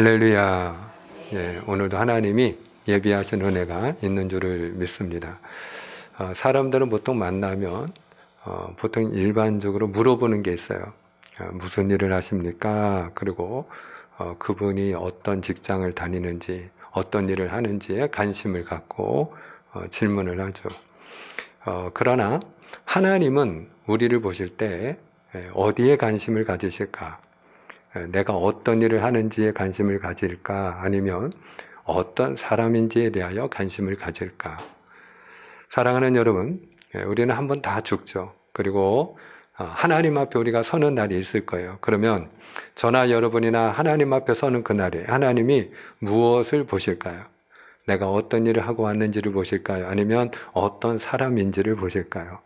할렐루야. 예, 오늘도 하나님이 예비하신 은혜가 있는 줄을 믿습니다. 사람들은 보통 만나면 보통 일반적으로 물어보는 게 있어요. 무슨 일을 하십니까? 그리고 그분이 어떤 직장을 다니는지, 어떤 일을 하는지에 관심을 갖고 질문을 하죠. 그러나 하나님은 우리를 보실 때 어디에 관심을 가지실까? 내가 어떤 일을 하는지에 관심을 가질까? 아니면 어떤 사람인지에 대하여 관심을 가질까? 사랑하는 여러분, 우리는 한번 다 죽죠. 그리고 하나님 앞에 우리가 서는 날이 있을 거예요. 그러면 저나 여러분이나 하나님 앞에 서는 그날에 하나님이 무엇을 보실까요? 내가 어떤 일을 하고 왔는지를 보실까요? 아니면 어떤 사람인지를 보실까요?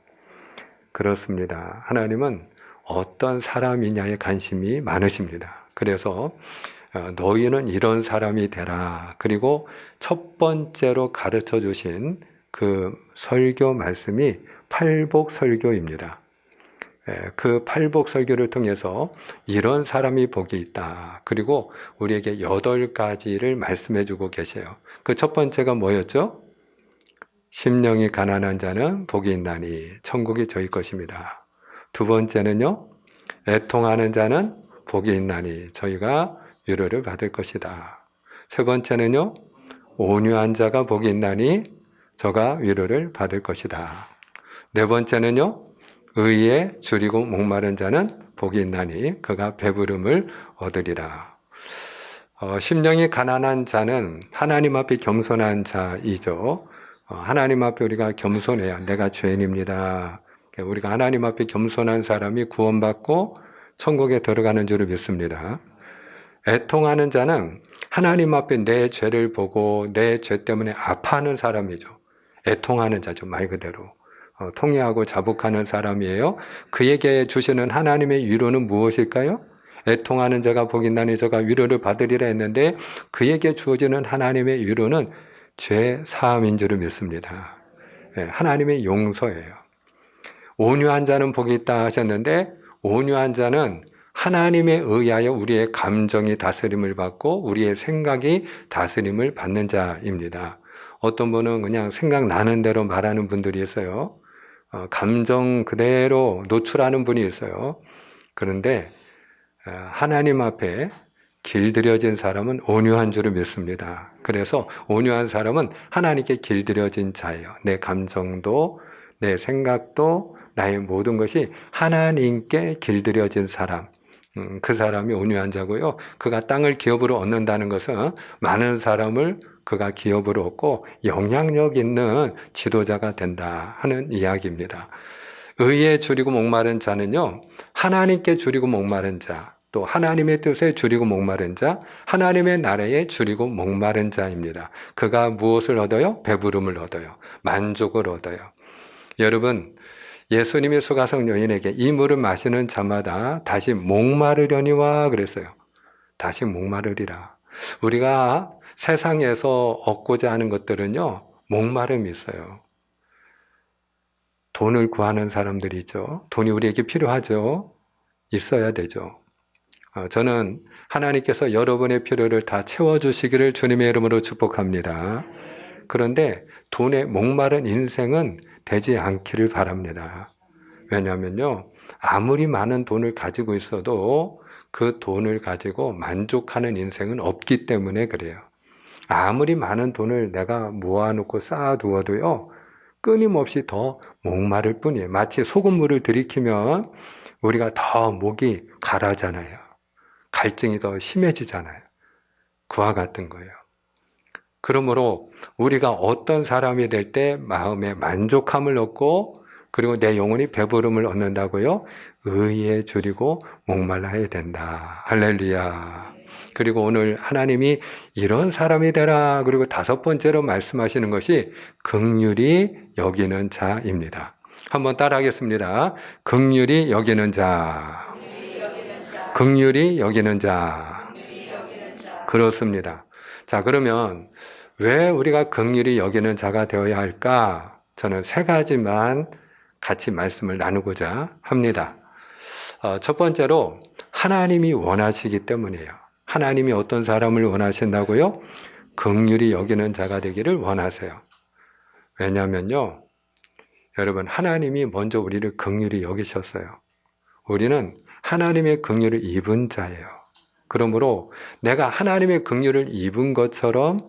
그렇습니다. 하나님은 어떤 사람이냐에 관심이 많으십니다. 그래서 너희는 이런 사람이 되라. 그리고 첫 번째로 가르쳐 주신 그 설교 말씀이 팔복 설교입니다. 그 팔복 설교를 통해서 이런 사람이 복이 있다. 그리고 우리에게 8가지를 말씀해 주고 계세요. 그 첫 번째가 뭐였죠? 심령이 가난한 자는 복이 있나니 천국이 저희 것입니다. 두 번째는요, 애통하는 자는 복이 있나니 저희가 위로를 받을 것이다. 세 번째는요, 온유한 자가 복이 있나니 저가 위로를 받을 것이다. 네 번째는요, 의에 줄이고 목마른 자는 복이 있나니 그가 배부름을 얻으리라. 심령이 가난한 자는 하나님 앞에 겸손한 자이죠. 하나님 앞에 우리가 겸손해야 내가 죄인입니다. 우리가 하나님 앞에 겸손한 사람이 구원받고 천국에 들어가는 줄을 믿습니다. 애통하는 자는 하나님 앞에 내 죄를 보고 내 죄 때문에 아파하는 사람이죠. 애통하는 자죠, 말 그대로. 통회하고 자복하는 사람이에요. 그에게 주시는 하나님의 위로는 무엇일까요? 애통하는 자가 복이 있나니 저가 위로를 받으리라 했는데 그에게 주어지는 하나님의 위로는 죄 사함인 줄을 믿습니다. 하나님의 용서예요. 온유한 자는 복이 있다 하셨는데 온유한 자는 하나님에 의하여 우리의 감정이 다스림을 받고 우리의 생각이 다스림을 받는 자입니다. 어떤 분은 그냥 생각나는 대로 말하는 분들이 있어요. 감정 그대로 노출하는 분이 있어요. 그런데 하나님 앞에 길들여진 사람은 온유한 줄을 믿습니다. 그래서 온유한 사람은 하나님께 길들여진 자예요. 내 감정도 내 생각도 나의 모든 것이 하나님께 길들여진 사람, 그 사람이 온유한 자고요. 그가 땅을 기업으로 얻는다는 것은 많은 사람을 그가 기업으로 얻고 영향력 있는 지도자가 된다 하는 이야기입니다. 의에 줄이고 목마른 자는요, 하나님께 줄이고 목마른 자, 또 하나님의 뜻에 줄이고 목마른 자, 하나님의 나라에 줄이고 목마른 자입니다. 그가 무엇을 얻어요? 배부름을 얻어요. 만족을 얻어요. 여러분, 예수님의 수가성 여인에게 이 물을 마시는 자마다 다시 목마르려니와 그랬어요. 다시 목마르리라. 우리가 세상에서 얻고자 하는 것들은요, 목마름이 있어요. 돈을 구하는 사람들이 있죠. 돈이 우리에게 필요하죠. 있어야 되죠. 저는 하나님께서 여러분의 필요를 다 채워주시기를 주님의 이름으로 축복합니다. 그런데 돈에 목마른 인생은 되지 않기를 바랍니다. 왜냐하면요, 아무리 많은 돈을 가지고 있어도 그 돈을 가지고 만족하는 인생은 없기 때문에 그래요. 아무리 많은 돈을 내가 모아놓고 쌓아두어도요, 끊임없이 더 목마를 뿐이에요. 마치 소금물을 들이키면 우리가 더 목이 가라잖아요. 갈증이 더 심해지잖아요. 그와 같은 거예요. 그러므로 우리가 어떤 사람이 될 때 마음에 만족함을 얻고 그리고 내 영혼이 배부름을 얻는다고요? 의에 줄이고 목말라야 된다. 할렐루야. 그리고 오늘 하나님이 이런 사람이 되라. 그리고 5번째로 말씀하시는 것이 긍휼히 여기는 자입니다. 한번 따라하겠습니다. 긍휼히 여기는 자. 긍휼히 여기는 자. 그렇습니다. 자, 그러면 왜 우리가 긍휼히 여기는 자가 되어야 할까? 저는 3가지만 같이 말씀을 나누고자 합니다. 첫 번째로 하나님이 원하시기 때문이에요. 하나님이 어떤 사람을 원하신다고요? 긍휼히 여기는 자가 되기를 원하세요. 왜냐하면요, 여러분, 하나님이 먼저 우리를 긍휼히 여기셨어요. 우리는 하나님의 긍휼을 입은 자예요. 그러므로 내가 하나님의 긍휼을 입은 것처럼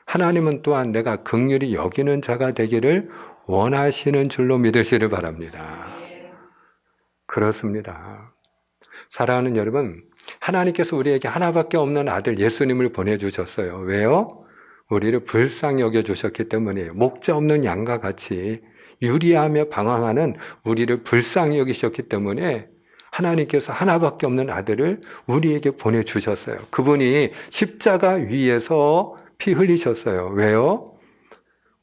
하나님은 또한 내가 긍휼히 여기는 자가 되기를 원하시는 줄로 믿으시를 바랍니다. 그렇습니다. 사랑하는 여러분, 하나님께서 우리에게 하나밖에 없는 아들 예수님을 보내주셨어요. 왜요? 우리를 불쌍히 여겨주셨기 때문이에요. 목자 없는 양과 같이 유리하며 방황하는 우리를 불쌍히 여기셨기 때문에 하나님께서 하나밖에 없는 아들을 우리에게 보내주셨어요. 그분이 십자가 위에서 피 흘리셨어요. 왜요?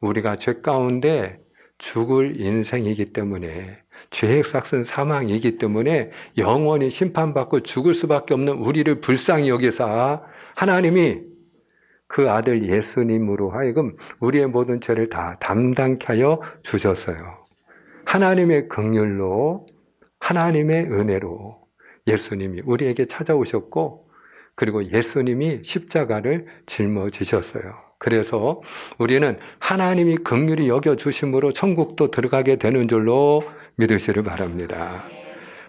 우리가 죄 가운데 죽을 인생이기 때문에, 죄의 삭은 사망이기 때문에 영원히 심판받고 죽을 수밖에 없는 우리를 불쌍히 여기사 하나님이 그 아들 예수님으로 하여금 우리의 모든 죄를 다 담당케 하여 주셨어요. 하나님의 긍휼로, 하나님의 은혜로 예수님이 우리에게 찾아오셨고, 그리고 예수님이 십자가를 짊어지셨어요. 그래서 우리는 하나님이 긍휼히 여겨주심으로 천국도 들어가게 되는 줄로 믿으시를 바랍니다.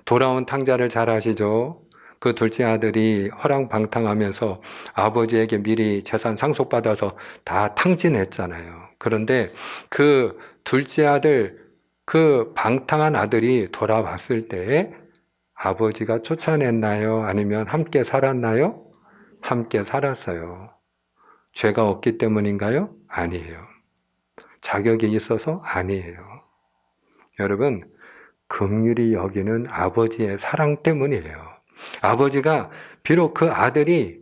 돌아온 탕자를 잘 아시죠? 그 둘째 아들이 허랑방탕하면서 아버지에게 미리 재산 상속받아서 다 탕진했잖아요. 그런데 그 둘째 아들, 그 방탕한 아들이 돌아왔을 때 아버지가 쫓아냈나요? 아니면 함께 살았나요? 함께 살았어요. 죄가 없기 때문인가요? 아니에요. 자격이 있어서? 아니에요. 여러분, 긍휼히 여기는 아버지의 사랑 때문이에요. 아버지가 비록 그 아들이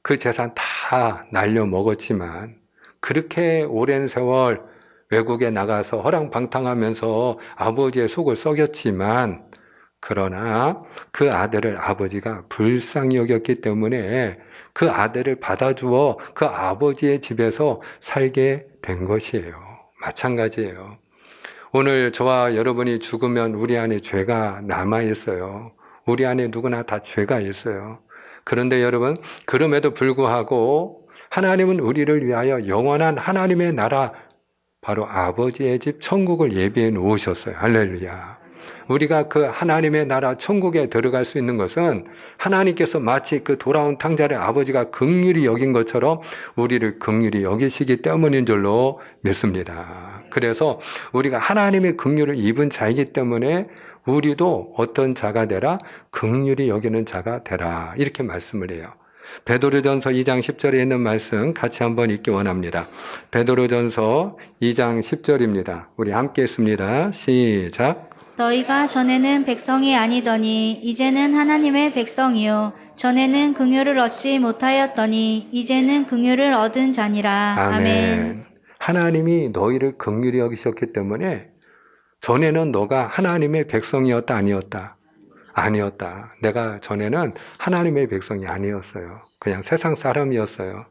그 재산 다 날려먹었지만, 그렇게 오랜 세월 외국에 나가서 허랑방탕하면서 아버지의 속을 썩였지만, 그러나 그 아들을 아버지가 불쌍히 여겼기 때문에 그 아들을 받아주어 그 아버지의 집에서 살게 된 것이에요. 마찬가지예요. 오늘 저와 여러분이 죽으면 우리 안에 죄가 남아있어요. 우리 안에 누구나 다 죄가 있어요. 그런데 여러분, 그럼에도 불구하고 하나님은 우리를 위하여 영원한 하나님의 나라, 바로 아버지의 집 천국을 예비해 놓으셨어요. 할렐루야. 우리가 그 하나님의 나라 천국에 들어갈 수 있는 것은 하나님께서 마치 그 돌아온 탕자를 아버지가 긍휼히 여긴 것처럼 우리를 긍휼히 여기시기 때문인 줄로 믿습니다. 그래서 우리가 하나님의 긍휼을 입은 자이기 때문에 우리도 어떤 자가 되라? 긍휼히 여기는 자가 되라. 이렇게 말씀을 해요. 베드로전서 2장 10절에 있는 말씀 같이 한번 읽기 원합니다. 베드로전서 2장 10절입니다. 우리 함께 읽습니다. 시작. 너희가 전에는 백성이 아니더니 이제는 하나님의 백성이요 전에는 긍휼을 얻지 못하였더니 이제는 긍휼을 얻은 자니라. 아멘. 하나님이 너희를 긍휼히 여기셨기 때문에 전에는 너가 하나님의 백성이었다 아니었다? 아니었다. 내가 전에는 하나님의 백성이 아니었어요. 그냥 세상 사람이었어요.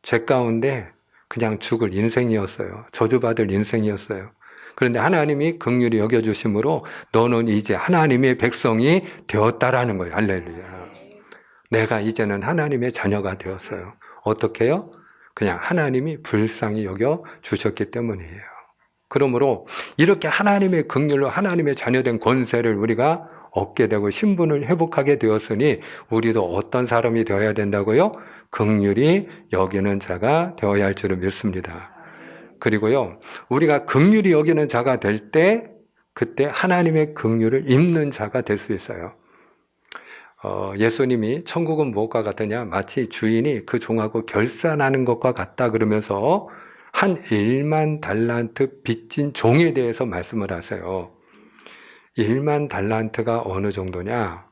죄 가운데 그냥 죽을 인생이었어요. 저주받을 인생이었어요. 그런데 하나님이 긍휼히 여겨주심으로 너는 이제 하나님의 백성이 되었다라는 거예요. 할렐루야. 내가 이제는 하나님의 자녀가 되었어요. 어떻게요? 그냥 하나님이 불쌍히 여겨주셨기 때문이에요. 그러므로 이렇게 하나님의 긍휼로 하나님의 자녀된 권세를 우리가 얻게 되고 신분을 회복하게 되었으니 우리도 어떤 사람이 되어야 된다고요? 긍휼히 여기는 자가 되어야 할 줄을 믿습니다. 그리고요, 우리가 긍휼히 여기는 자가 될 때 그때 하나님의 긍휼을 입는 자가 될 수 있어요. 예수님이 천국은 무엇과 같으냐? 마치 주인이 그 종하고 결산하는 것과 같다 그러면서 한 1만 달란트 빚진 종에 대해서 말씀을 하세요. 1만 달란트가 어느 정도냐?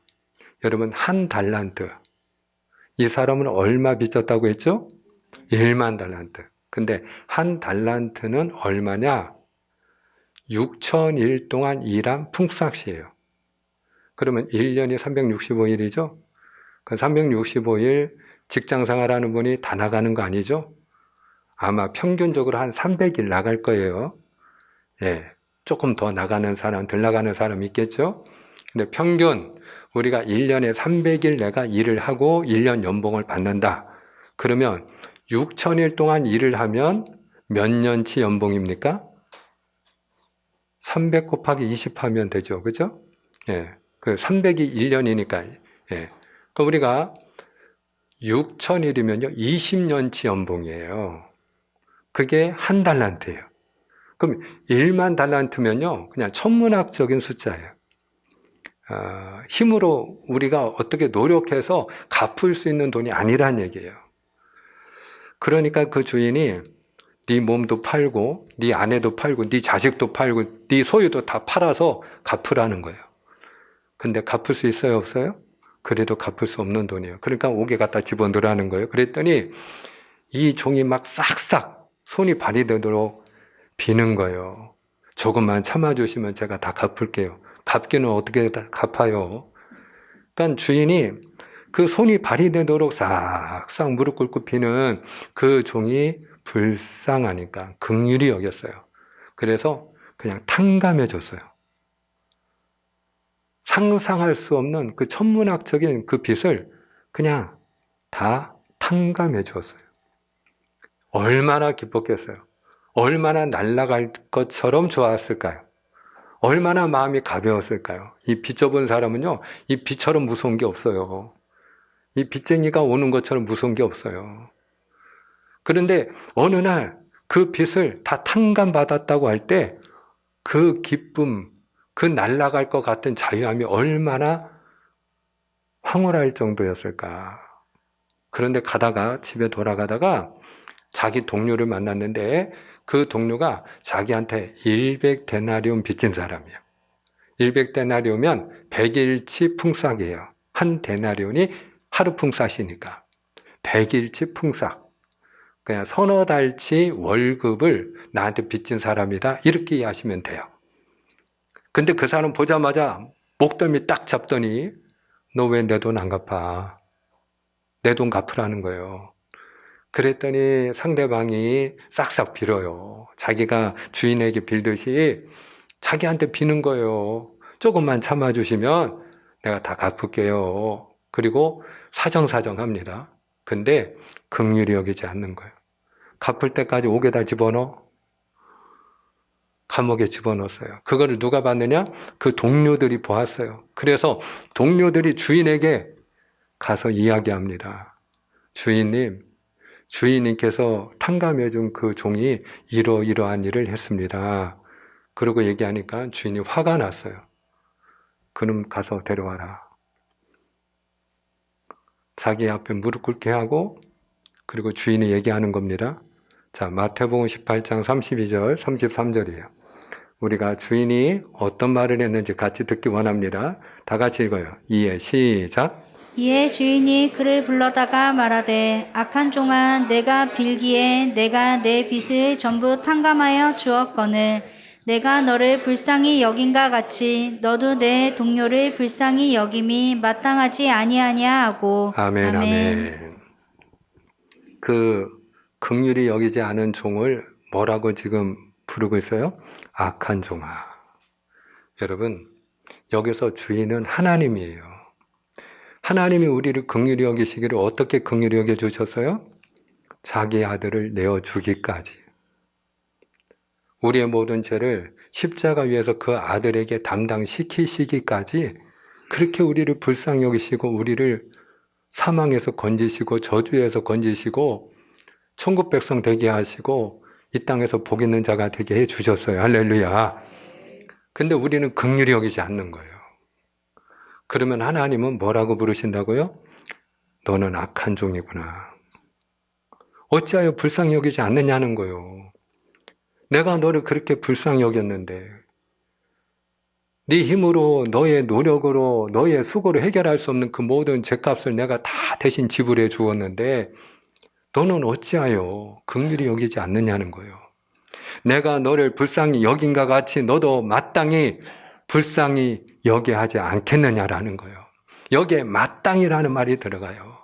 여러분, 한 달란트. 이 사람은 얼마 빚졌다고 했죠? 1만 달란트. 근데 한 달란트는 얼마냐? 6,000일 동안 일한 품삯이에요. 그러면 1년이 365일이죠? 그 365일 직장 생활하는 분이 다 나가는 거 아니죠? 아마 평균적으로 한 300일 나갈 거예요. 예, 조금 더 나가는 사람, 덜 나가는 사람 있겠죠? 근데 평균 우리가 1년에 300일 내가 일을 하고 1년 연봉을 받는다. 그러면 6,000일 동안 일을 하면 몇 년치 연봉입니까? 300 곱하기 20 하면 되죠. 그죠? 예. 그 300이 1년이니까. 예. 그 우리가 6,000일이면요. 20년치 연봉이에요. 그게 한 달란트예요. 그럼 1만 달란트면요. 그냥 천문학적인 숫자예요. 힘으로 우리가 어떻게 노력해서 갚을 수 있는 돈이 아니란 얘기예요. 그러니까 그 주인이 네 몸도 팔고 네 아내도 팔고 네 자식도 팔고 네 소유도 다 팔아서 갚으라는 거예요. 근데 갚을 수 있어요, 없어요? 그래도 갚을 수 없는 돈이에요. 그러니까 옥에 갖다 집어넣으라는 거예요. 그랬더니 이 종이 막 싹싹 손이 발이 되도록 비는 거예요. 조금만 참아주시면 제가 다 갚을게요. 갚기는 어떻게 다 갚아요? 그러니까 주인이 그 손이 발이 되도록 싹싹 무릎 꿇고 비는 그 종이 불쌍하니까 긍휼히 여겼어요. 그래서 그냥 탕감해 줬어요. 상상할 수 없는 그 천문학적인 그 빚을 그냥 다 탕감해 주었어요. 얼마나 기뻤겠어요. 얼마나 날아갈 것처럼 좋았을까요? 얼마나 마음이 가벼웠을까요? 이 빚 져본 사람은요, 이 빚처럼 무서운 게 없어요. 이 빚쟁이가 오는 것처럼 무서운 게 없어요. 그런데 어느 날 그 빚을 다 탕감받았다고 할 때 그 기쁨, 그 날아갈 것 같은 자유함이 얼마나 황홀할 정도였을까. 그런데 가다가 집에 돌아가다가 자기 동료를 만났는데 그 동료가 자기한테 100데나리온 빚진 사람이에요. 100데나리오면 100일치 풍싹이에요. 한 데나리온이 하루 풍싹이니까 100일치 풍싹. 그냥 서너 달치 월급을 나한테 빚진 사람이다. 이렇게 이해하시면 돼요. 근데 그 사람 보자마자 목덜미 딱 잡더니 너 왜 내 돈 안 갚아? 내 돈 갚으라는 거예요. 그랬더니 상대방이 싹싹 빌어요. 자기가 주인에게 빌듯이 자기한테 비는 거예요. 조금만 참아주시면 내가 다 갚을게요. 그리고 사정사정합니다. 근데 긍휼히 여기지 않는 거예요. 갚을 때까지 옥에다 집어넣어. 감옥에 집어넣었어요. 그거를 누가 봤느냐? 그 동료들이 보았어요. 그래서 동료들이 주인에게 가서 이야기합니다. 주인님께서 탕감해준 그 종이 이러이러한 일을 했습니다. 그러고 얘기하니까 주인이 화가 났어요. 그럼 가서 데려와라. 자기 앞에 무릎 꿇게 하고 그리고 주인이 얘기하는 겁니다. 자, 마태복음 18장 32절, 33절이에요. 우리가 주인이 어떤 말을 했는지 같이 듣기 원합니다. 다 같이 읽어요. 이에 시작. 이에 주인이 그를 불러다가 말하되 악한 종아 내가 빌기에 내가 내 빚을 전부 탕감하여 주었거늘 내가 너를 불쌍히 여긴가 같이 너도 내 동료를 불쌍히 여김이 마땅하지 아니하냐 하고. 아멘, 아멘. 그 긍휼히 여기지 않은 종을 뭐라고 지금 부르고 있어요? 악한 종아. 여러분, 여기서 주인은 하나님이에요. 하나님이 우리를 긍휼히 여기시기를 어떻게 긍휼히 여겨 주셨어요? 자기 아들을 내어 주기까지. 우리의 모든 죄를 십자가 위에서 그 아들에게 담당시키시기까지 그렇게 우리를 불쌍히 여기시고 우리를 사망에서 건지시고 저주에서 건지시고 천국 백성 되게 하시고 이 땅에서 복 있는 자가 되게 해 주셨어요. 할렐루야. 근데 우리는 긍휼히 여기지 않는 거예요. 그러면 하나님은 뭐라고 부르신다고요? 너는 악한 종이구나. 어찌하여 불쌍히 여기지 않느냐는 거예요. 내가 너를 그렇게 불쌍히 여겼는데 네 힘으로 너의 노력으로 너의 수고로 해결할 수 없는 그 모든 죄값을 내가 다 대신 지불해 주었는데 너는 어찌하여 긍휼히 여기지 않느냐는 거예요. 내가 너를 불쌍히 여긴가 같이 너도 마땅히 불쌍히 여겨야 하지 않겠느냐라는 거예요. 여기에 마땅히라는 말이 들어가요.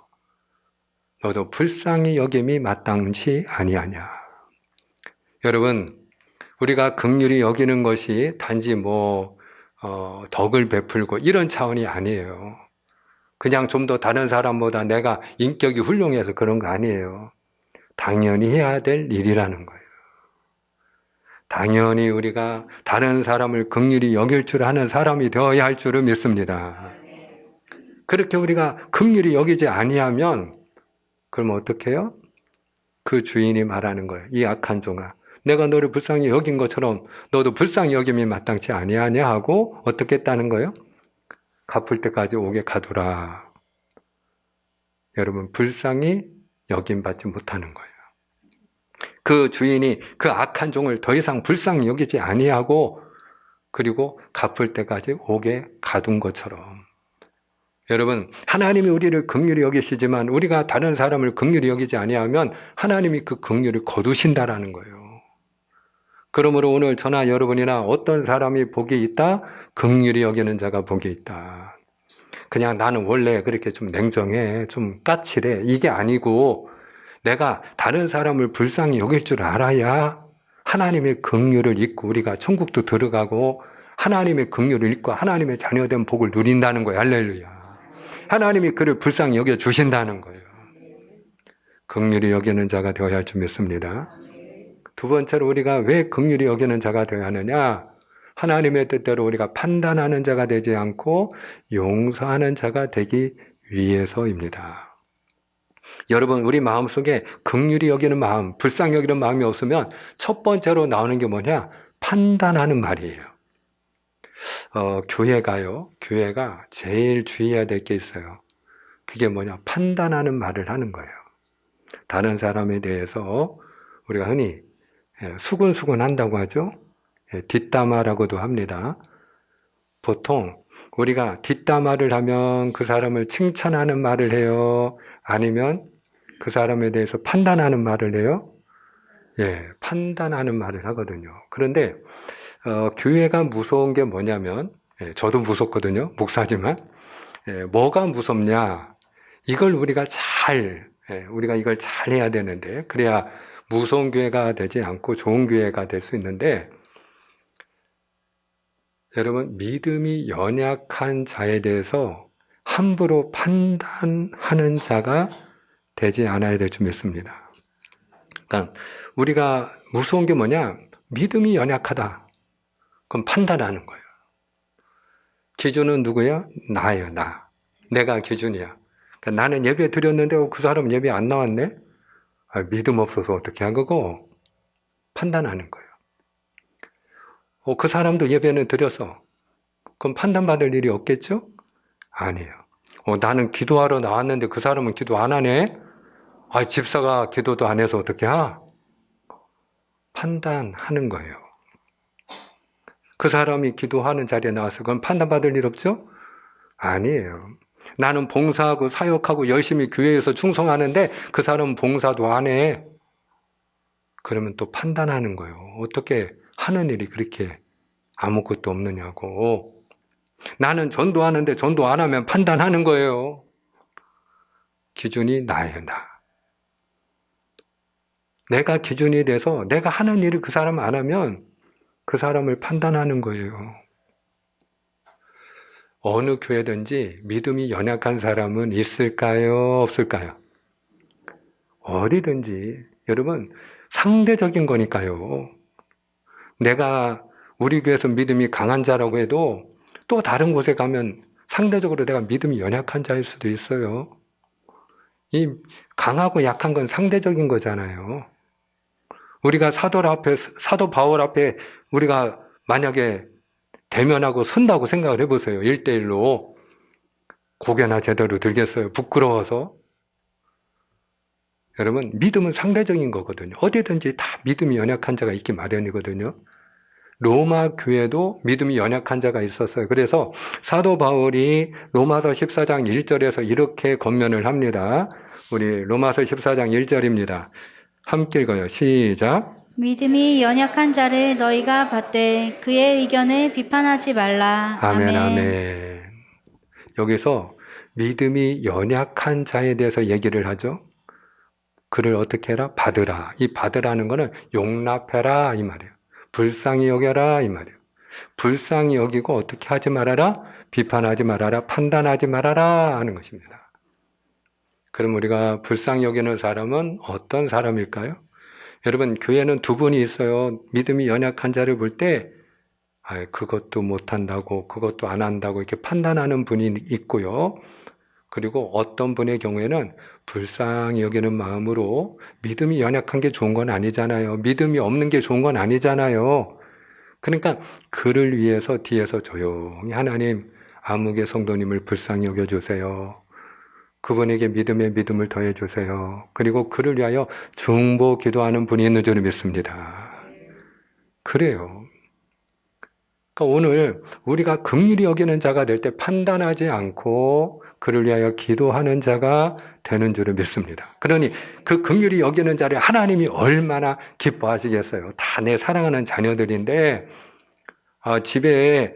너도 불쌍히 여김이 마땅치 아니하냐. 여러분, 우리가 긍휼히 여기는 것이 단지 덕을 베풀고 이런 차원이 아니에요. 그냥 좀 더 다른 사람보다 내가 인격이 훌륭해서 그런 거 아니에요. 당연히 해야 될 일이라는 거예요. 당연히 우리가 다른 사람을 긍휼히 여길 줄 아는 사람이 되어야 할 줄을 믿습니다. 그렇게 우리가 긍휼히 여기지 아니하면 그럼 어떻게 해요? 그 주인이 말하는 거예요. 이 악한 종아, 내가 너를 불쌍히 여긴 것처럼 너도 불쌍히 여김이 마땅치 아니하냐 하고 어떻게 했다는 거예요? 갚을 때까지 오게 가두라. 여러분, 불쌍히 여김받지 못하는 거예요. 그 주인이 그 악한 종을 더 이상 불쌍히 여기지 아니하고 그리고 갚을 때까지 오게 가둔 것처럼, 여러분, 하나님이 우리를 긍휼히 여기시지만 우리가 다른 사람을 긍휼히 여기지 아니하면 하나님이 그 긍휼을 거두신다라는 거예요. 그러므로 오늘 저나 여러분이나 어떤 사람이 복이 있다? 긍휼히 여기는 자가 복이 있다. 그냥 나는 원래 그렇게 좀 냉정해, 좀 까칠해, 이게 아니고 내가 다른 사람을 불쌍히 여길 줄 알아야 하나님의 긍휼을 잊고 우리가 천국도 들어가고 하나님의 긍휼을 잊고 하나님의 자녀된 복을 누린다는 거예요. 할렐루야. 하나님이 그를 불쌍히 여겨주신다는 거예요. 긍휼히 여기는 자가 되어야 할 줄 믿습니다. 두 번째로 우리가 왜 긍휼히 여기는 자가 되어야 하느냐? 하나님의 뜻대로 우리가 판단하는 자가 되지 않고 용서하는 자가 되기 위해서입니다. 여러분, 우리 마음속에 긍휼히 여기는 마음, 불쌍히 여기는 마음이 없으면 첫 번째로 나오는 게 뭐냐? 판단하는 말이에요. 교회가 제일 주의해야 될 게 있어요. 그게 뭐냐? 판단하는 말을 하는 거예요. 다른 사람에 대해서 우리가 흔히 수근수근 한다고 하죠. 뒷담화라고도 합니다. 보통 우리가 뒷담화를 하면 그 사람을 칭찬하는 말을 해요? 아니면 그 사람에 대해서 판단하는 말을 해요? 판단하는 말을 하거든요. 그런데 교회가 무서운 게 뭐냐면, 저도 무섭거든요. 목사지만. 뭐가 무섭냐? 이걸 우리가 이걸 잘 해야 되는데, 그래야 무서운 교회가 되지 않고 좋은 교회가 될 수 있는데, 여러분, 믿음이 연약한 자에 대해서 함부로 판단하는 자가 되지 않아야 될 줄 믿습니다. 그러니까 우리가 무서운 게 뭐냐? 믿음이 연약하다. 그럼 판단하는 거예요. 기준은 누구야? 나예요, 나. 내가 기준이야. 그러니까 나는 예배 드렸는데 그 사람 예배 안 나왔네? 믿음 없어서 어떻게 한 거고? 판단하는 거예요. 그 사람도 예배는 드려서 그럼 판단받을 일이 없겠죠? 아니에요. 나는 기도하러 나왔는데 그 사람은 기도 안 하네? 집사가 기도도 안 해서 어떻게 하? 판단하는 거예요. 그 사람이 기도하는 자리에 나와서 그건 판단받을 일 없죠? 아니에요. 나는 봉사하고 사역하고 열심히 교회에서 충성하는데 그 사람은 봉사도 안 해. 그러면 또 판단하는 거예요. 어떻게 하는 일이 그렇게 아무것도 없느냐고. 나는 전도하는데 전도 안 하면 판단하는 거예요. 기준이 나예요, 나. 내가 기준이 돼서 내가 하는 일을 그 사람 안 하면 그 사람을 판단하는 거예요. 어느 교회든지 믿음이 연약한 사람은 있을까요? 없을까요? 어디든지. 여러분, 상대적인 거니까요. 내가 우리 교회에서 믿음이 강한 자라고 해도 또 다른 곳에 가면 상대적으로 내가 믿음이 연약한 자일 수도 있어요. 이 강하고 약한 건 상대적인 거잖아요. 우리가 사도 바울 앞에 우리가 만약에 대면하고 선다고 생각을 해보세요. 1대1로. 고개나 제대로 들겠어요? 부끄러워서. 여러분, 믿음은 상대적인 거거든요. 어디든지 다 믿음이 연약한 자가 있기 마련이거든요. 로마 교회도 믿음이 연약한 자가 있었어요. 그래서 사도 바울이 로마서 14장 1절에서 이렇게 권면을 합니다. 우리 로마서 14장 1절입니다. 함께 읽어요. 시작. 믿음이 연약한 자를 너희가 받되 그의 의견을 비판하지 말라. 아멘, 아멘. 여기서 믿음이 연약한 자에 대해서 얘기를 하죠. 그를 어떻게 해라? 받으라. 이 받으라는 거는 용납해라 이 말이에요. 불쌍히 여겨라 이 말이에요. 불쌍히 여기고 어떻게 하지 말아라? 비판하지 말아라. 판단하지 말아라 하는 것입니다. 그럼 우리가 불쌍히 여기는 사람은 어떤 사람일까요? 여러분, 교회는 두 분이 있어요. 믿음이 연약한 자를 볼 때 그것도 못한다고 그것도 안 한다고 이렇게 판단하는 분이 있고요. 그리고 어떤 분의 경우에는 불쌍히 여기는 마음으로 믿음이 연약한 게 좋은 건 아니잖아요. 믿음이 없는 게 좋은 건 아니잖아요. 그러니까 그를 위해서 뒤에서 조용히 하나님, 아무개 성도님을 불쌍히 여겨주세요. 그분에게 믿음에 믿음을 더해주세요. 그리고 그를 위하여 중보 기도하는 분이 있는 줄 믿습니다. 그래요. 그러니까 오늘 우리가 긍휼히 여기는 자가 될 때 판단하지 않고 그를 위하여 기도하는 자가 되는 줄을 믿습니다. 그러니 그 긍휼히 여기는 자를 하나님이 얼마나 기뻐하시겠어요. 다 내 사랑하는 자녀들인데 집에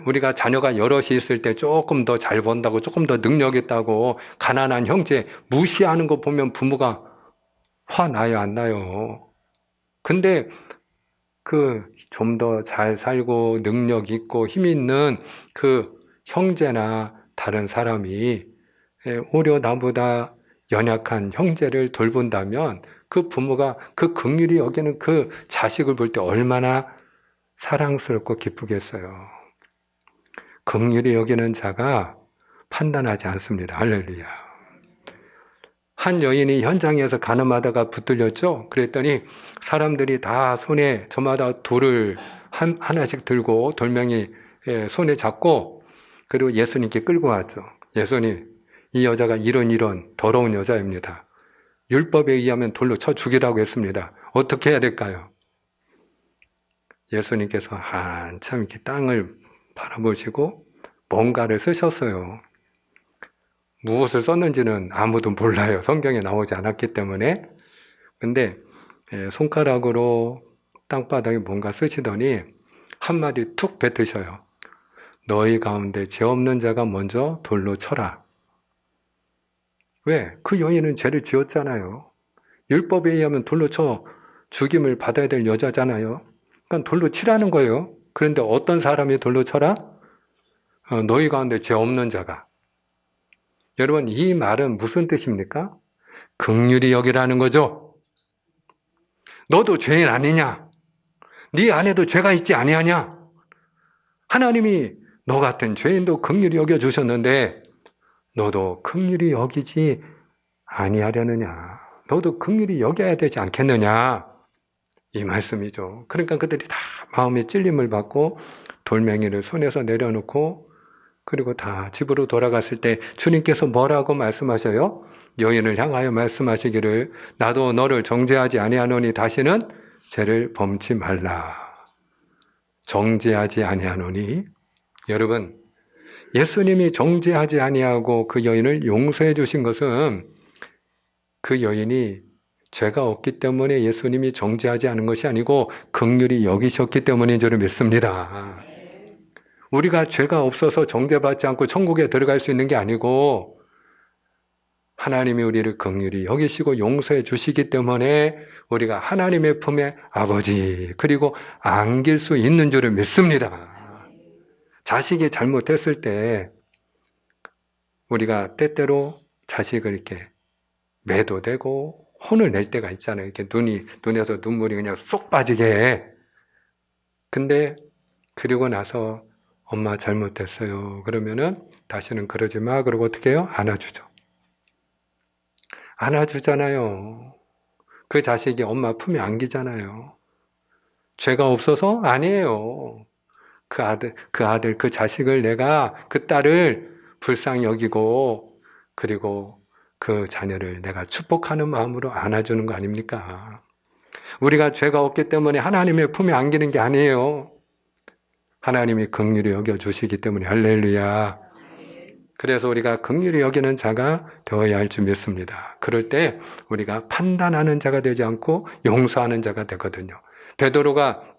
우리가 자녀가 여럿이 있을 때 조금 더 잘 번다고 조금 더 능력 있다고 가난한 형제 무시하는 거 보면 부모가 화나요 안 나요? 근데 좀 더 잘 살고 능력 있고 힘 있는 그 형제나 다른 사람이 오히려 나보다 연약한 형제를 돌본다면 그 부모가 그 긍휼히 여기는 그 자식을 볼 때 얼마나 사랑스럽고 기쁘겠어요. 긍휼히 여기는 자가 판단하지 않습니다. 할렐루야. 한 여인이 현장에서 간음하다가 붙들렸죠. 그랬더니 사람들이 다 손에 저마다 돌을 하나씩 들고 돌멩이 손에 잡고 그리고 예수님께 끌고 왔죠. 예수님, 이 여자가 이런 더러운 여자입니다. 율법에 의하면 돌로 쳐 죽이라고 했습니다. 어떻게 해야 될까요? 예수님께서 한참 이렇게 땅을 바라보시고 뭔가를 쓰셨어요. 무엇을 썼는지는 아무도 몰라요. 성경에 나오지 않았기 때문에. 근데 손가락으로 땅바닥에 뭔가 쓰시더니 한마디 툭 뱉으셔요. 너희 가운데 죄 없는 자가 먼저 돌로 쳐라. 왜? 그 여인은 죄를 지었잖아요. 율법에 의하면 돌로 쳐 죽임을 받아야 될 여자잖아요. 그러니까 돌로 치라는 거예요. 그런데 어떤 사람이 돌로 쳐라? 너희 가운데 죄 없는 자가. 여러분, 이 말은 무슨 뜻입니까? 긍휼히 여기라는 거죠. 너도 죄인 아니냐? 네 안에도 죄가 있지 아니하냐? 하나님이 너 같은 죄인도 긍휼히 여겨주셨는데 너도 긍휼히 여기지 아니하려느냐? 너도 긍휼히 여겨야 되지 않겠느냐? 이 말씀이죠. 그러니까 그들이 다 마음의 찔림을 받고 돌멩이를 손에서 내려놓고 그리고 다 집으로 돌아갔을 때 주님께서 뭐라고 말씀하셔요? 여인을 향하여 말씀하시기를 나도 너를 정죄하지 아니하노니 다시는 죄를 범치 말라. 정죄하지 아니하노니. 여러분, 예수님이 정죄하지 아니하고 그 여인을 용서해 주신 것은 그 여인이 죄가 없기 때문에 예수님이 정죄하지 않은 것이 아니고 긍휼히 여기셨기 때문인 줄 믿습니다. 우리가 죄가 없어서 정죄받지 않고 천국에 들어갈 수 있는 게 아니고 하나님이 우리를 긍휼히 여기시고 용서해 주시기 때문에 우리가 하나님의 품의 아버지 그리고 안길 수 있는 줄을 믿습니다. 자식이 잘못했을 때 우리가 때때로 자식을 이렇게 매도되고 혼을 낼 때가 있잖아요. 이렇게 눈에서 눈물이 그냥 쏙 빠지게 해. 근데 그리고 나서 엄마 잘못했어요. 그러면은 다시는 그러지 마. 그러고 어떻게 해요? 안아주죠. 안아주잖아요. 그 자식이 엄마 품에 안기잖아요. 죄가 없어서? 아니에요. 그 아들, 그 자식을 내가, 그 딸을 불쌍히 여기고, 그리고 그 자녀를 내가 축복하는 마음으로 안아주는 거 아닙니까? 우리가 죄가 없기 때문에 하나님의 품에 안기는 게 아니에요. 하나님이 긍휼히 여겨주시기 때문에 할렐루야. 그래서 우리가 긍휼히 여기는 자가 되어야 할 줄 믿습니다. 그럴 때 우리가 판단하는 자가 되지 않고 용서하는 자가 되거든요. 베드로가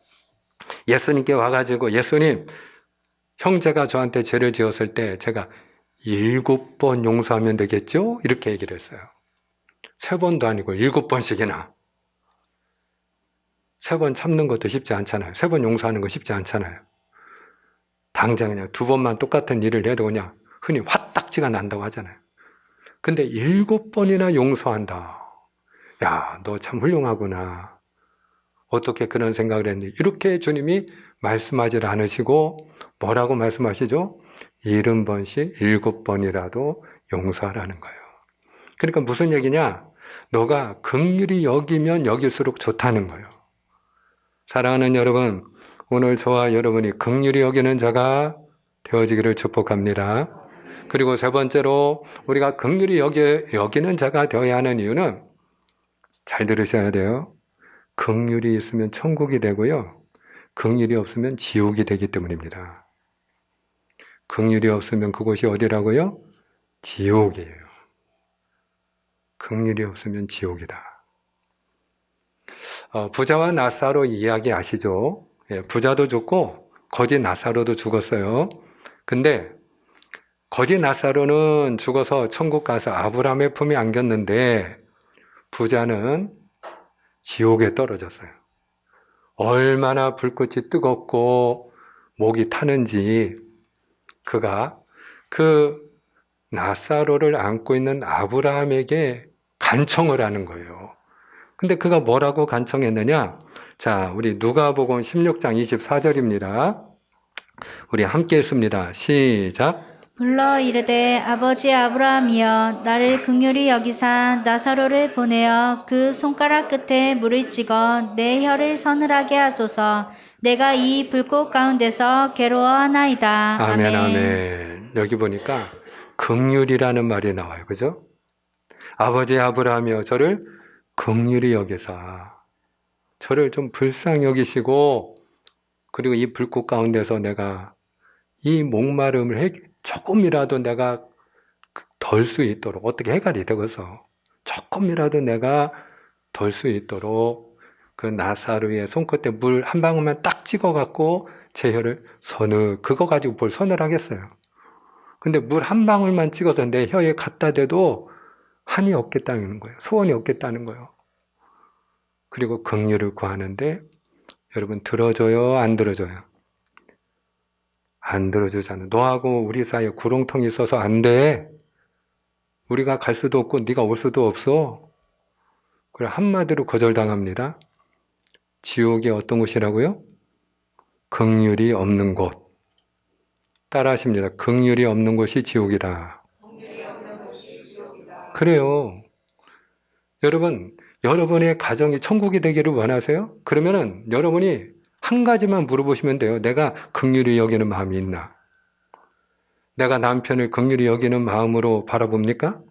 예수님께 와가지고 예수님, 형제가 저한테 죄를 지었을 때 제가 7번 용서하면 되겠죠? 이렇게 얘기를 했어요. 3번도 아니고 7번씩이나. 3번 참는 것도 쉽지 않잖아요. 3번 용서하는 거 쉽지 않잖아요. 당장 그냥 2번만 똑같은 일을 해도 그냥 흔히 화딱지가 난다고 하잖아요. 근데 7번이나 용서한다. 야, 너 참 훌륭하구나. 어떻게 그런 생각을 했니? 이렇게 주님이 말씀하지 않으시고 뭐라고 말씀하시죠? 70번씩 7번이라도 용서하라는 거예요. 그러니까 무슨 얘기냐? 너가 긍휼히 여기면 여길수록 좋다는 거예요. 사랑하는 여러분, 오늘 저와 여러분이 긍휼히 여기는 자가 되어지기를 축복합니다. 그리고 세 번째로 우리가 긍휼히 여기는 자가 되어야 하는 이유는 잘 들으셔야 돼요. 긍휼이 있으면 천국이 되고요. 긍휼이 없으면 지옥이 되기 때문입니다. 긍휼이 없으면 그곳이 어디라고요? 지옥이에요. 긍휼이 없으면 지옥이다. 부자와 나사로 이야기 아시죠? 예, 부자도 죽고 거지 나사로도 죽었어요. 근데 거지 나사로는 죽어서 천국 가서 아브라함의 품에 안겼는데 부자는 지옥에 떨어졌어요. 얼마나 불꽃이 뜨겁고 목이 타는지 그가 그 나사로를 안고 있는 아브라함에게 간청을 하는 거예요. 근데 그가 뭐라고 간청했느냐? 자, 우리 누가복음 16장 24절입니다. 우리 함께 했습니다. 시작. 불러 이르되 아버지 아브라함이여 나를 긍휼히 여기사 나사로를 보내어 그 손가락 끝에 물을 찍어 내 혀를 서늘하게 하소서. 내가 이 불꽃 가운데서 괴로워하나이다. 아멘, 아멘. 아멘. 여기 보니까 긍휼이라는 말이 나와요. 그죠? 아버지 아브라함이여 저를 긍휼히 여기사 저를 좀 불쌍히 여기시고 그리고 이 불꽃 가운데서 내가 이 목마름을 조금이라도 내가 덜 수 있도록 어떻게 해결이 되고서 조금이라도 내가 덜 수 있도록 그 나사로의 손끝에 물 한 방울만 딱 찍어갖고 제 혀를 그거 가지고 뭘 서늘하겠어요. 근데 물 한 방울만 찍어서 내 혀에 갖다 대도 한이 없겠다는 거예요. 소원이 없겠다는 거예요. 그리고 긍휼을 구하는데 여러분 들어줘요? 안 들어줘요? 안 들어주잖아. 너하고 우리 사이에 구렁텅이 있어서 안 돼. 우리가 갈 수도 없고 네가 올 수도 없어. 그래 한마디로 거절당합니다. 지옥이 어떤 곳이라고요? 긍휼이 없는 곳. 따라하십니다. 긍휼이 없는 곳이 지옥이다. 그래요. 여러분, 여러분의 가정이 천국이 되기를 원하세요? 그러면은 여러분이 한 가지만 물어보시면 돼요. 내가 긍휼히 여기는 마음이 있나? 내가 남편을 긍휼히 여기는 마음으로 바라봅니까?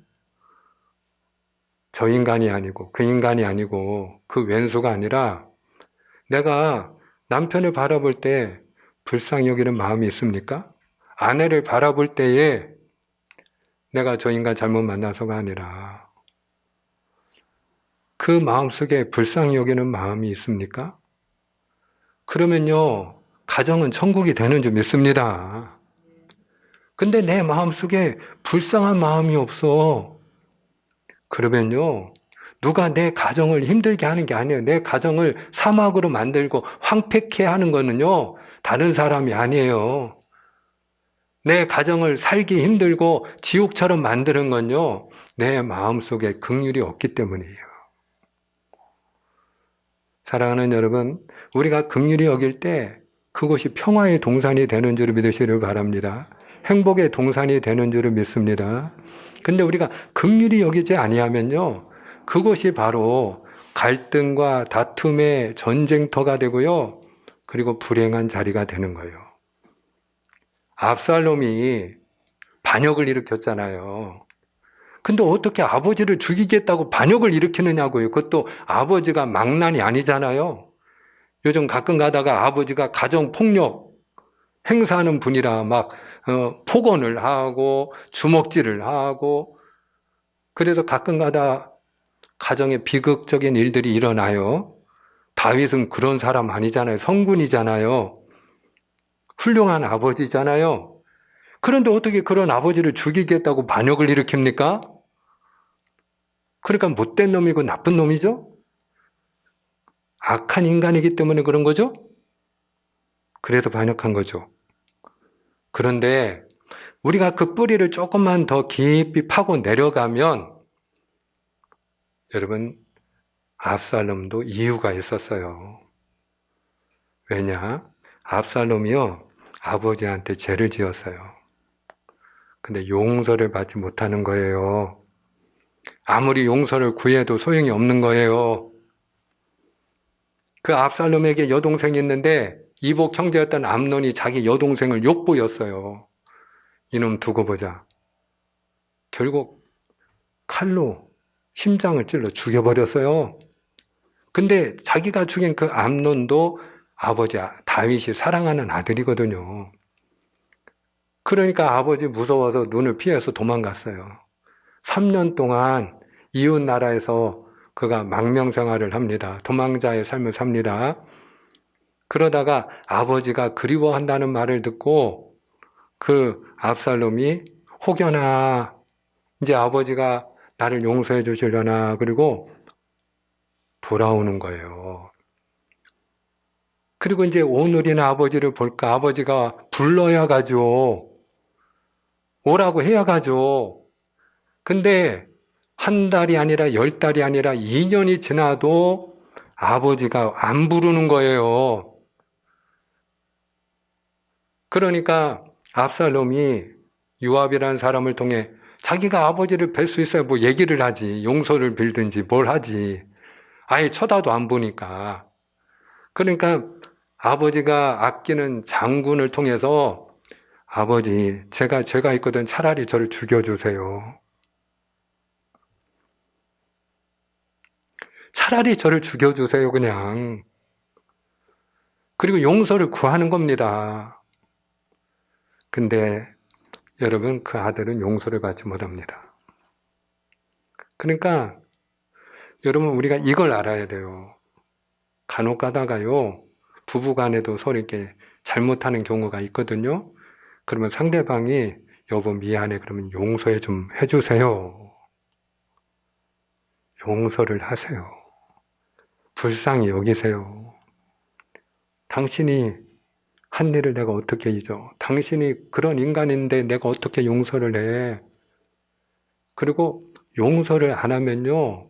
저 인간이 아니고 그 인간이 아니고 그 왼수가 아니라 내가 남편을 바라볼 때 불쌍히 여기는 마음이 있습니까? 아내를 바라볼 때에 내가 저 인간 잘못 만나서가 아니라 그 마음속에 불쌍히 여기는 마음이 있습니까? 그러면요, 가정은 천국이 되는 줄 믿습니다. 근데 내 마음속에 불쌍한 마음이 없어. 그러면요, 누가 내 가정을 힘들게 하는 게 아니에요. 내 가정을 사막으로 만들고 황폐케 하는 거는요, 다른 사람이 아니에요. 내 가정을 살기 힘들고 지옥처럼 만드는 건요, 내 마음속에 긍휼이 없기 때문이에요. 사랑하는 여러분, 우리가 긍휼히 여길 때 그것이 평화의 동산이 되는 줄을 믿으시길 바랍니다. 행복의 동산이 되는 줄을 믿습니다. 근데 우리가 긍휼히 여기지 아니하면요, 그것이 바로 갈등과 다툼의 전쟁터가 되고요, 그리고 불행한 자리가 되는 거예요. 압살롬이 반역을 일으켰잖아요. 근데 어떻게 아버지를 죽이겠다고 반역을 일으키느냐고요. 그것도 아버지가 망난이 아니잖아요. 요즘 가끔 가다가 아버지가 가정폭력 행사하는 분이라 막 폭언을 하고 주먹질을 하고 그래서 가끔 가다 가정에 비극적인 일들이 일어나요. 다윗은 그런 사람 아니잖아요. 성군이잖아요. 훌륭한 아버지잖아요. 그런데 어떻게 그런 아버지를 죽이겠다고 반역을 일으킵니까? 그러니까 못된 놈이고 나쁜 놈이죠? 악한 인간이기 때문에 그런 거죠? 그래서 반역한 거죠. 그런데 우리가 그 뿌리를 조금만 더 깊이 파고 내려가면 여러분 압살롬도 이유가 있었어요. 왜냐? 압살롬이요 아버지한테 죄를 지었어요. 근데 용서를 받지 못하는 거예요. 아무리 용서를 구해도 소용이 없는 거예요. 그 압살롬에게 여동생이 있는데 이복 형제였던 암논이 자기 여동생을 욕보였어요. 이놈 두고 보자. 결국 칼로 심장을 찔러 죽여버렸어요. 근데 자기가 죽인 그 암논도 아버지 다윗이 사랑하는 아들이거든요. 그러니까 아버지 무서워서 눈을 피해서 도망갔어요. 3년 동안 이웃 나라에서 그가 망명생활을 합니다. 도망자의 삶을 삽니다. 그러다가 아버지가 그리워한다는 말을 듣고 그 압살롬이 혹여나 이제 아버지가 나를 용서해 주시려나 그리고 돌아오는 거예요. 그리고 이제 오늘이나 아버지를 볼까 아버지가 불러야 가죠. 오라고 해야 가죠. 근데 한 달이 아니라 10달이 아니라 2년이 지나도 아버지가 안 부르는 거예요. 그러니까 압살롬이 요압이라는 사람을 통해 자기가 아버지를 뵐 수 있어야 뭐 얘기를 하지, 용서를 빌든지 뭘 하지. 아예 쳐다도 안 보니까. 그러니까 아버지가 아끼는 장군을 통해서 아버지, 제가 죄가 있거든 차라리 저를 죽여주세요. 차라리 저를 죽여주세요, 그냥. 그리고 용서를 구하는 겁니다. 근데 여러분, 그 아들은 용서를 받지 못합니다. 그러니까 여러분, 우리가 이걸 알아야 돼요. 간혹 가다가요, 부부 간에도 서로 이렇게 잘못하는 경우가 있거든요. 그러면 상대방이 여보 미안해 그러면 용서해 좀 해주세요. 용서를 하세요. 불쌍히 여기세요. 당신이 한 일을 내가 어떻게 잊어? 당신이 그런 인간인데 내가 어떻게 용서를 해? 그리고 용서를 안 하면요,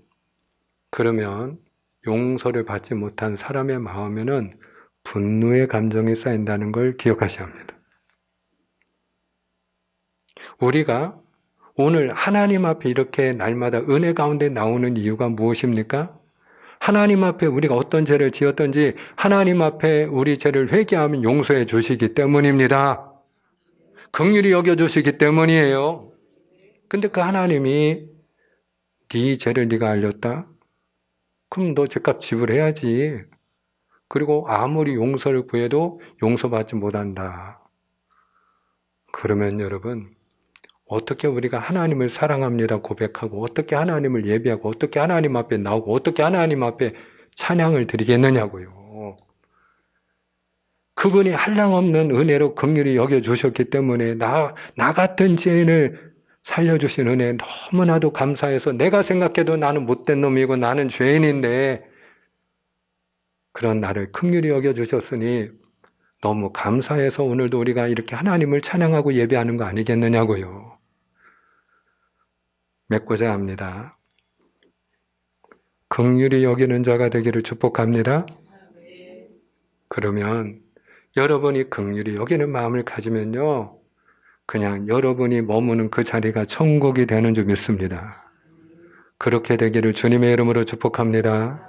그러면 용서를 받지 못한 사람의 마음에는 분노의 감정이 쌓인다는 걸 기억하셔야 합니다. 우리가 오늘 하나님 앞에 이렇게 날마다 은혜 가운데 나오는 이유가 무엇입니까? 하나님 앞에 우리가 어떤 죄를 지었든지 하나님 앞에 우리 죄를 회개하면 용서해 주시기 때문입니다. 긍휼히 여겨주시기 때문이에요. 근데 그 하나님이 네 죄를 네가 알렸다? 그럼 너 죄값 지불해야지. 그리고 아무리 용서를 구해도 용서받지 못한다. 그러면 여러분, 어떻게 우리가 하나님을 사랑합니다 고백하고 어떻게 하나님을 예배하고 어떻게 하나님 앞에 나오고 어떻게 하나님 앞에 찬양을 드리겠느냐고요. 그분이 한량없는 은혜로 긍휼히 여겨주셨기 때문에 나 같은 죄인을 살려주신 은혜 너무나도 감사해서 내가 생각해도 나는 못된 놈이고 나는 죄인인데 그런 나를 긍휼히 여겨주셨으니 너무 감사해서 오늘도 우리가 이렇게 하나님을 찬양하고 예배하는 거 아니겠느냐고요. 맺고자 합니다. 긍휼히 여기는 자가 되기를 축복합니다. 그러면 여러분이 긍휼히 여기는 마음을 가지면요, 그냥 여러분이 머무는 그 자리가 천국이 되는 줄 믿습니다. 그렇게 되기를 주님의 이름으로 축복합니다.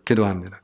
기도합니다.